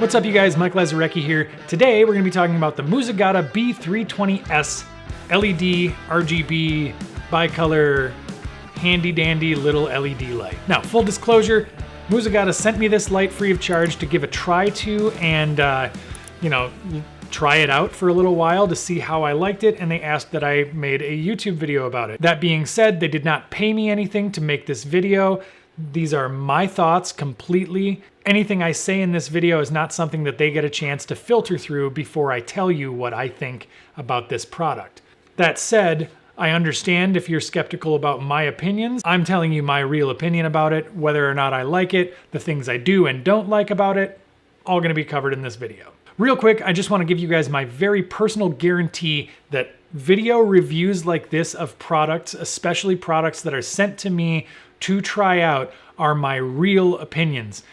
What's up, you guys? Mike Lazarecki here. Today we're going to be talking about the Muzagata B320-S LED RGB bicolor handy dandy little LED light. Now, full disclosure, Muzagata sent me this light free of charge to give a try to and try it out for a little while to see how I liked it, and they asked that I made a YouTube video about it. That being said, they did not pay me anything to make this video. These are my thoughts completely. Anything I say in this video is not something that they get a chance to filter through before I tell you what I think about this product. That said, I understand if you're skeptical about my opinions. I'm telling you my real opinion about it, whether or not I like it, the things I do and don't like about it, all gonna be covered in this video. Real quick, I just wanna give you guys my very personal guarantee that video reviews like this of products, especially products that are sent to me to try out, are my real opinions.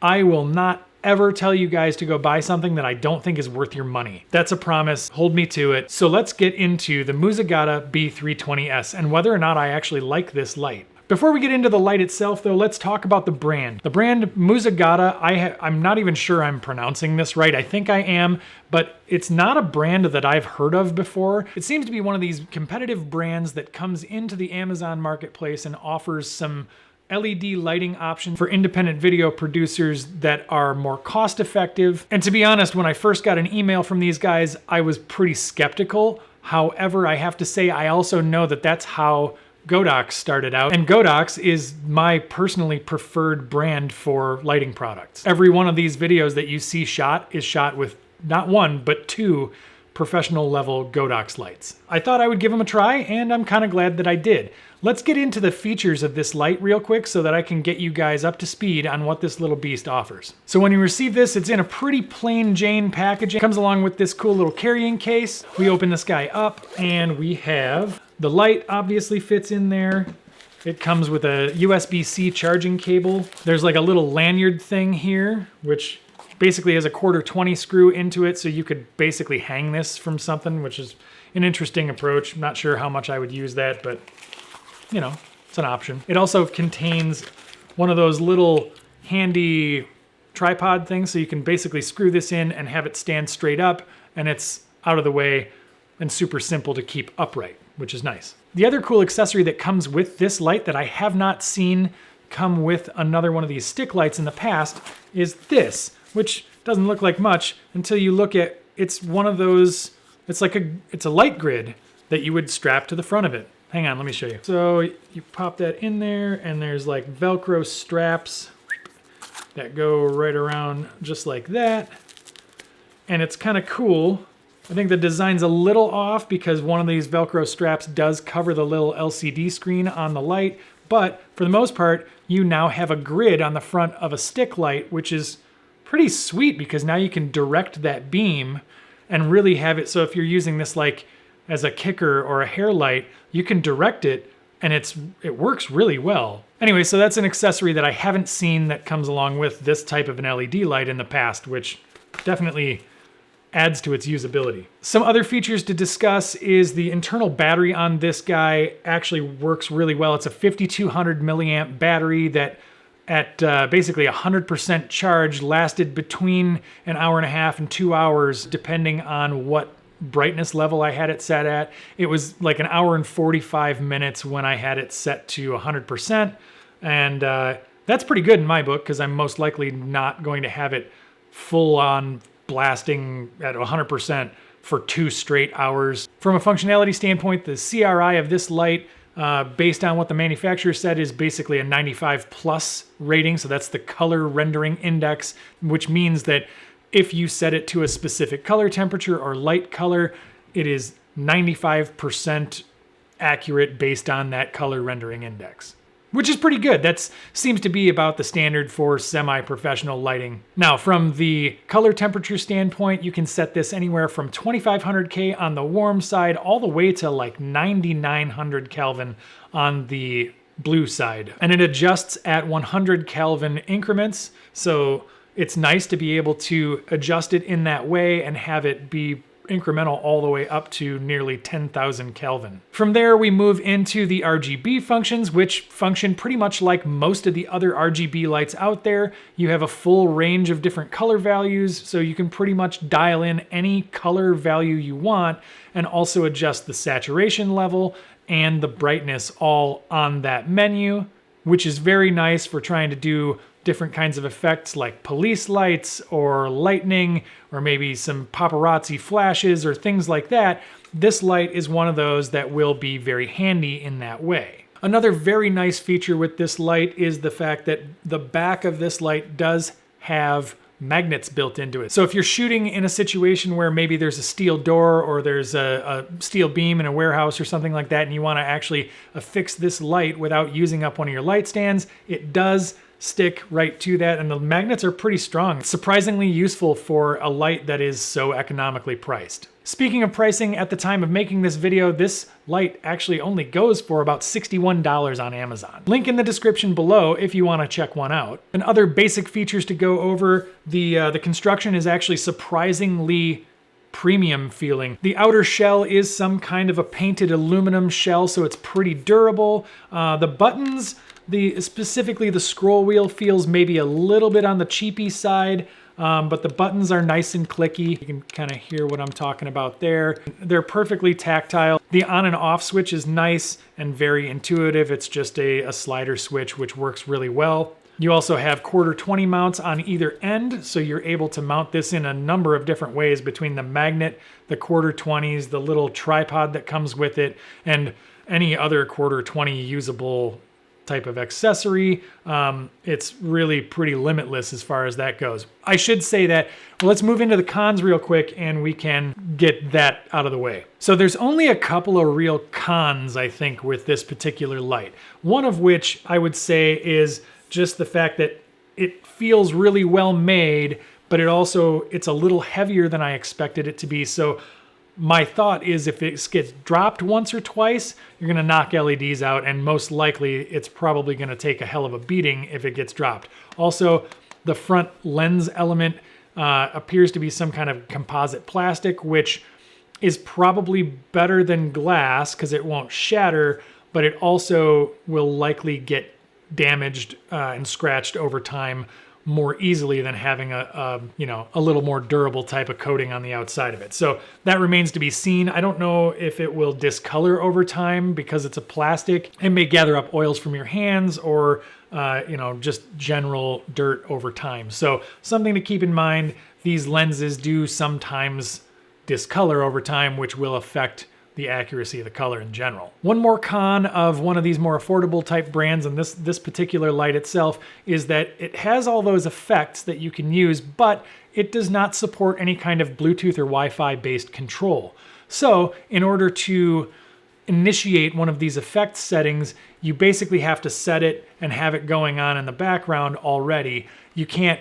I will not ever tell you guys to go buy something that I don't think is worth your money. That's a promise, hold me to it. So let's get into the Muzagata B320-S and whether or not I actually like this light. Before we get into the light itself though, let's talk about the brand. The brand Muzagata, I'm not even sure I'm pronouncing this right. I think I am, but it's not a brand that I've heard of before. It seems to be one of these competitive brands that comes into the Amazon marketplace and offers some LED lighting options for independent video producers that are more cost effective. And to be honest, when I first got an email from these guys, I was pretty skeptical. However, I have to say I also know that that's how Godox started out, and Godox is my personally preferred brand for lighting products. Every one of these videos that you see shot is shot with not one, but two professional level Godox lights. I thought I would give them a try, and I'm kind of glad that I did. Let's get into the features of this light real quick so that I can get you guys up to speed on what this little beast offers. So when you receive this, it's in a pretty plain Jane packaging. It comes along with this cool little carrying case. We open this guy up and we have the light obviously fits in there. It comes with a USB-C charging cable. There's like a little lanyard thing here, which basically has a 1/4 screw into it, so you could basically hang this from something, which is an interesting approach. I'm not sure how much I would use that, but you know, it's an option. It also contains one of those little handy tripod things, so you can basically screw this in and have it stand straight up, and it's out of the way and super simple to keep upright, which is nice. The other cool accessory that comes with this light that I have not seen come with another one of these stick lights in the past is this, which doesn't look like much until you look at, it's one of those, it's a light grid that you would strap to the front of it. Hang on, let me show you. So you pop that in there and there's like Velcro straps that go right around just like that. And it's kind of cool. I think the design's a little off because one of these Velcro straps does cover the little LCD screen on the light, but for the most part, you now have a grid on the front of a stick light, which is pretty sweet because now you can direct that beam and really have it so if you're using this like as a kicker or a hair light, you can direct it and it works really well. Anyway, so that's an accessory that I haven't seen that comes along with this type of an LED light in the past, which definitely adds to its usability. Some other features to discuss is the internal battery on this guy actually works really well. It's a 5200 milliamp battery that at basically 100% charge lasted between an hour and a half and 2 hours, depending on what brightness level I had it set at. It was like an hour and 45 minutes when I had it set to 100%. And that's pretty good in my book because I'm most likely not going to have it full on blasting at 100% for 2 straight hours. From a functionality standpoint, the CRI of this light, based on what the manufacturer said, is basically a 95 plus rating. So that's the color rendering index, which means that if you set it to a specific color temperature or light color, it is 95% accurate based on that color rendering index, which is pretty good. That seems to be about the standard for semi-professional lighting. Now, from the color temperature standpoint, you can set this anywhere from 2500 K on the warm side all the way to like 9900 Kelvin on the blue side. And it adjusts at 100 Kelvin increments. So it's nice to be able to adjust it in that way and have it be incremental all the way up to nearly 10,000 Kelvin. From there, we move into the RGB functions, which function pretty much like most of the other RGB lights out there. You have a full range of different color values, so you can pretty much dial in any color value you want and also adjust the saturation level and the brightness all on that menu, which is very nice for trying to do different kinds of effects like police lights or lightning or maybe some paparazzi flashes or things like that. This light is one of those that will be very handy in that way. Another very nice feature with this light is the fact that the back of this light does have magnets built into it. So if you're shooting in a situation where maybe there's a steel door or there's a steel beam in a warehouse or something like that, and you want to actually affix this light without using up one of your light stands, it does stick right to that, and the magnets are pretty strong. Surprisingly useful for a light that is so economically priced. Speaking of pricing, at the time of making this video, this light actually only goes for about $61 on Amazon. Link in the description below if you want to check one out. And other basic features to go over, the construction is actually surprisingly premium feeling. The outer shell is some kind of a painted aluminum shell, so it's pretty durable. The buttons, specifically the scroll wheel, feels maybe a little bit on the cheapy side, but the buttons are nice and clicky. You can kind of hear what I'm talking about there. They're perfectly tactile. The on and off switch is nice and very intuitive. It's just a slider switch, which works really well. You also have quarter 20 mounts on either end, so you're able to mount this in a number of different ways between the magnet, the quarter 20s, the little tripod that comes with it, and any other quarter 20 usable type of accessory. It's really pretty limitless as far as that goes. I should say that, well, let's move into the cons real quick and we can get that out of the way. So there's only a couple of real cons, I think, with this particular light. One of which I would say is just the fact that it feels really well made, but it's a little heavier than I expected it to be. So my thought is if it gets dropped once or twice, you're gonna knock LEDs out, and most likely it's probably gonna take a hell of a beating if it gets dropped. Also, the front lens element appears to be some kind of composite plastic, which is probably better than glass because it won't shatter, but it also will likely get damaged and scratched over time more easily than having a little more durable type of coating on the outside of it. So that remains to be seen. I don't know if it will discolor over time because it's a plastic. It may gather up oils from your hands or just general dirt over time. So something to keep in mind. These lenses do sometimes discolor over time, which will affect the accuracy of the color in general. One more con of one of these more affordable type brands, and this particular light itself, is that it has all those effects that you can use, but it does not support any kind of Bluetooth or Wi-Fi based control. So in order to initiate one of these effect settings, you basically have to set it and have it going on in the background already. You can't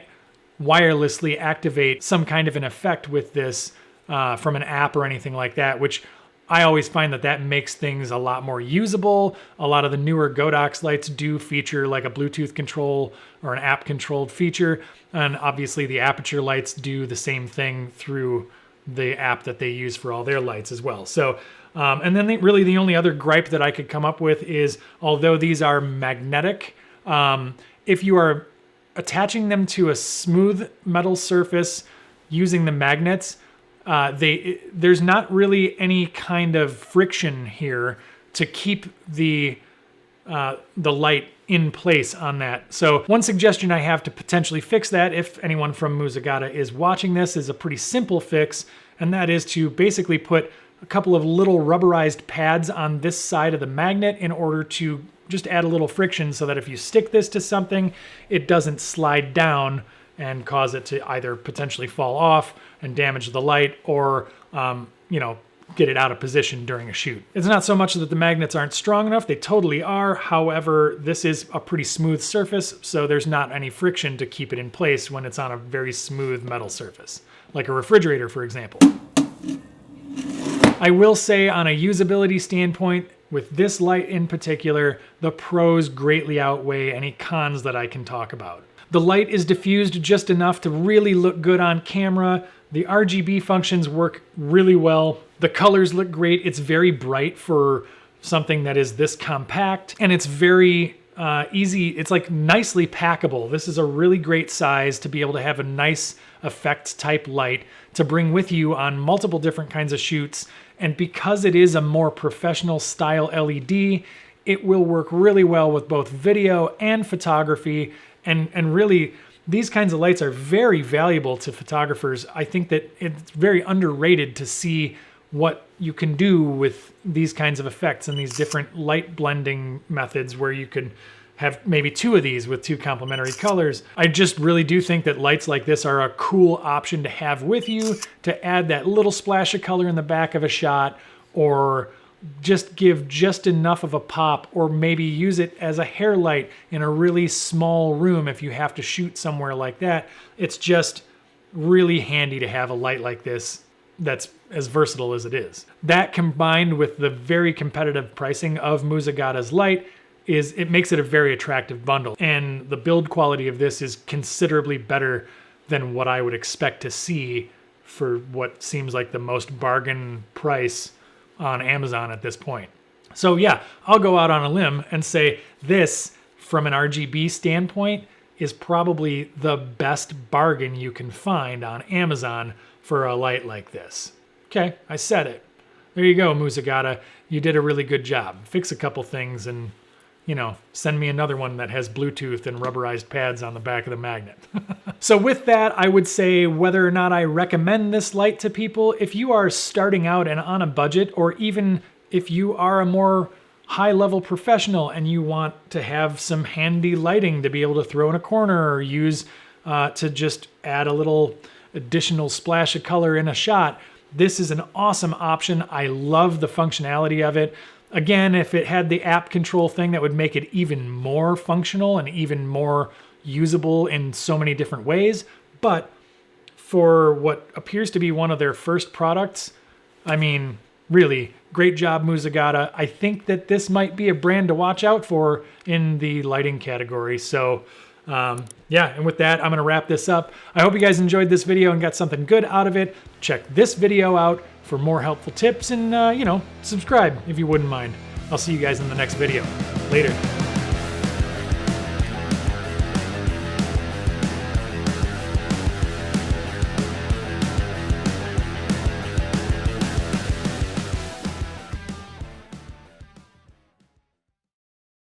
wirelessly activate some kind of an effect with this from an app or anything like that, which I always find that makes things a lot more usable. A lot of the newer Godox lights do feature like a Bluetooth control or an app controlled feature. And obviously the Aperture lights do the same thing through the app that they use for all their lights as well. So, and then really the only other gripe that I could come up with is, although these are magnetic, if you are attaching them to a smooth metal surface using the magnets, there's not really any kind of friction here to keep the light in place on that. So one suggestion I have to potentially fix that, if anyone from Muzagata is watching this, is a pretty simple fix, and that is to basically put a couple of little rubberized pads on this side of the magnet in order to just add a little friction so that if you stick this to something, it doesn't slide down and cause it to either potentially fall off and damage the light or, get it out of position during a shoot. It's not so much that the magnets aren't strong enough, they totally are. However, this is a pretty smooth surface, so there's not any friction to keep it in place when it's on a very smooth metal surface, like a refrigerator, for example. I will say, on a usability standpoint, with this light in particular, the pros greatly outweigh any cons that I can talk about. The light is diffused just enough to really look good on camera. The RGB functions work really well. The colors look great. It's very bright for something that is this compact, and it's very easy. It's like nicely packable. This is a really great size to be able to have a nice effect type light to bring with you on multiple different kinds of shoots. And because it is a more professional style LED, it will work really well with both video and photography. And really, these kinds of lights are very valuable to photographers. I think that it's very underrated to see what you can do with these kinds of effects and these different light blending methods where you could have maybe two of these with two complementary colors. I just really do think that lights like this are a cool option to have with you to add that little splash of color in the back of a shot, or just give just enough of a pop, or maybe use it as a hair light in a really small room if you have to shoot somewhere like that. It's just really handy to have a light like this that's as versatile as it is. That combined with the very competitive pricing of Muzagata's light it makes it a very attractive bundle. And the build quality of this is considerably better than what I would expect to see for what seems like the most bargain price on Amazon at this point. So yeah, I'll go out on a limb and say this, from an RGB standpoint, is probably the best bargain you can find on Amazon for a light like this. Okay, I said it. There you go, Muzagata. You did a really good job. Fix a couple things and, send me another one that has Bluetooth and rubberized pads on the back of the magnet. So with that, I would say whether or not I recommend this light to people, if you are starting out and on a budget, or even if you are a more high-level professional and you want to have some handy lighting to be able to throw in a corner or use to just add a little additional splash of color in a shot, this is an awesome option. I love the functionality of it. Again, if it had the app control thing, that would make it even more functional and even more usable in so many different ways. But for what appears to be one of their first products, I mean, really, great job, Muzagata. I think that this might be a brand to watch out for in the lighting category. So yeah, and with that, I'm going to wrap this up. I hope you guys enjoyed this video and got something good out of it. Check this video out for more helpful tips, and subscribe if you wouldn't mind. I'll see you guys in the next video. Later.